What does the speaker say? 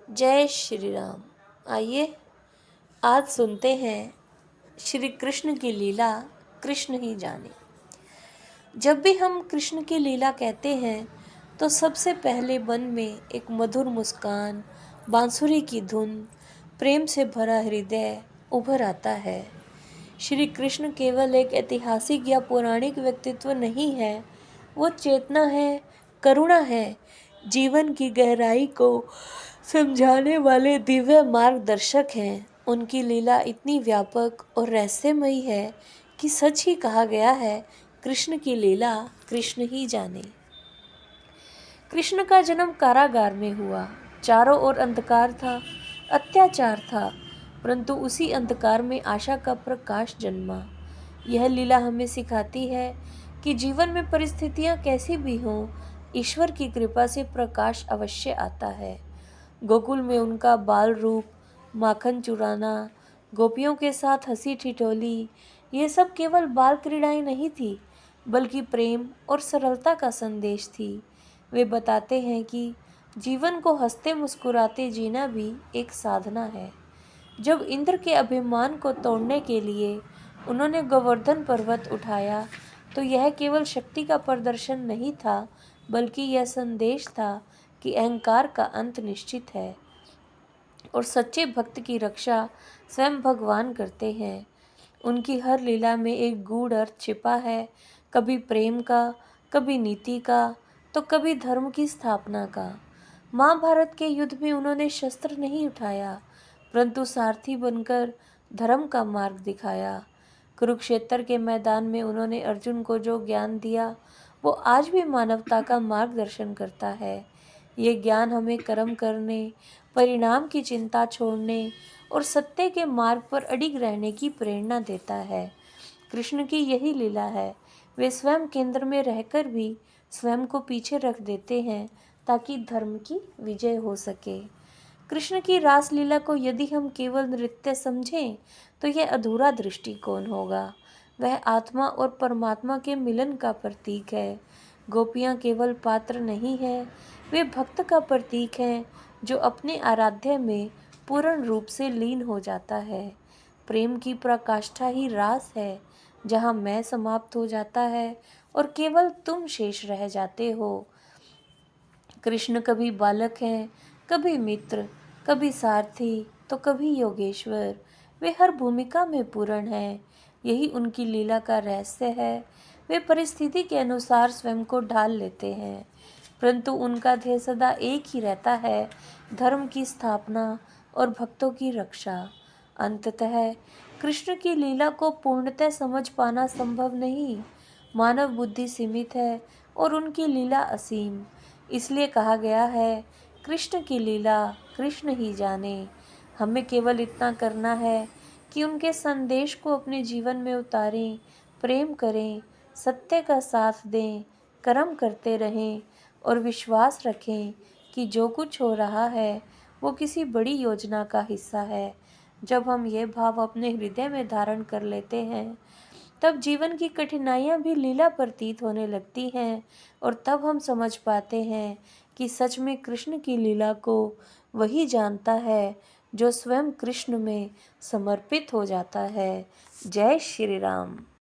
जय श्री राम। आइए आज सुनते हैं श्री कृष्ण की लीला कृष्ण ही जाने। जब भी हम कृष्ण की लीला कहते हैं तो सबसे पहले मन में एक मधुर मुस्कान, बांसुरी की धुन, प्रेम से भरा हृदय उभर आता है। श्री कृष्ण केवल एक ऐतिहासिक या पौराणिक व्यक्तित्व नहीं है, वो चेतना है, करुणा है, जीवन की गहराई को समझाने वाले दिव्य मार्गदर्शक हैं। उनकी लीला इतनी व्यापक और रहस्यमयी है कि सच ही कहा गया है, कृष्ण की लीला कृष्ण ही जाने। कृष्ण का जन्म कारागार में हुआ। चारों ओर अंधकार था, अत्याचार था, परंतु उसी अंधकार में आशा का प्रकाश जन्मा। यह लीला हमें सिखाती है कि जीवन में परिस्थितियां कैसी भी हों, ईश्वर की कृपा से प्रकाश अवश्य आता है। गोकुल में उनका बाल रूप, माखन चुराना, गोपियों के साथ हंसी ठिठोली, ये सब केवल बाल क्रीड़ाएं नहीं थी, बल्कि प्रेम और सरलता का संदेश थी। वे बताते हैं कि जीवन को हंसते मुस्कुराते जीना भी एक साधना है। जब इंद्र के अभिमान को तोड़ने के लिए उन्होंने गोवर्धन पर्वत उठाया, तो यह केवल शक्ति का प्रदर्शन नहीं था, बल्कि यह संदेश था कि अहंकार का अंत निश्चित है और सच्चे भक्त की रक्षा स्वयं भगवान करते हैं। उनकी हर लीला में एक गूढ़ अर्थ छिपा है, कभी प्रेम का, कभी नीति का, तो कभी धर्म की स्थापना का। महाभारत के युद्ध में उन्होंने शस्त्र नहीं उठाया, परंतु सारथी बनकर धर्म का मार्ग दिखाया। कुरुक्षेत्र के मैदान में उन्होंने अर्जुन को जो ज्ञान दिया, वो आज भी मानवता का मार्गदर्शन करता है। ये ज्ञान हमें कर्म करने, परिणाम की चिंता छोड़ने और सत्य के मार्ग पर अडिग रहने की प्रेरणा देता है। कृष्ण की यही लीला है, वे स्वयं केंद्र में रहकर भी स्वयं को पीछे रख देते हैं ताकि धर्म की विजय हो सके। कृष्ण की रासलीला को यदि हम केवल नृत्य समझें तो यह अधूरा दृष्टिकोण होगा। वह आत्मा और परमात्मा के मिलन का प्रतीक है। गोपियाँ केवल पात्र नहीं है, वे भक्त का प्रतीक हैं जो अपने आराध्य में पूर्ण रूप से लीन हो जाता है। प्रेम की पराकाष्ठा ही रास है, जहाँ मैं समाप्त हो जाता है और केवल तुम शेष रह जाते हो। कृष्ण कभी बालक हैं, कभी मित्र, कभी सारथी, तो कभी योगेश्वर। वे हर भूमिका में पूर्ण हैं। यही उनकी लीला का रहस्य है। वे परिस्थिति के अनुसार स्वयं को ढाल लेते हैं, परंतु उनका ध्येय सदा एक ही रहता है, धर्म की स्थापना और भक्तों की रक्षा। अंततः कृष्ण की लीला को पूर्णतः समझ पाना संभव नहीं। मानव बुद्धि सीमित है और उनकी लीला असीम। इसलिए कहा गया है, कृष्ण की लीला कृष्ण ही जाने। हमें केवल इतना करना है कि उनके संदेश को अपने जीवन में उतारें, प्रेम करें, सत्य का साथ दें, कर्म करते रहें और विश्वास रखें कि जो कुछ हो रहा है वो किसी बड़ी योजना का हिस्सा है। जब हम ये भाव अपने हृदय में धारण कर लेते हैं, तब जीवन की कठिनाइयाँ भी लीला प्रतीत होने लगती हैं और तब हम समझ पाते हैं कि सच में कृष्ण की लीला को वही जानता है जो स्वयं कृष्ण में समर्पित हो जाता है। जय श्री राम।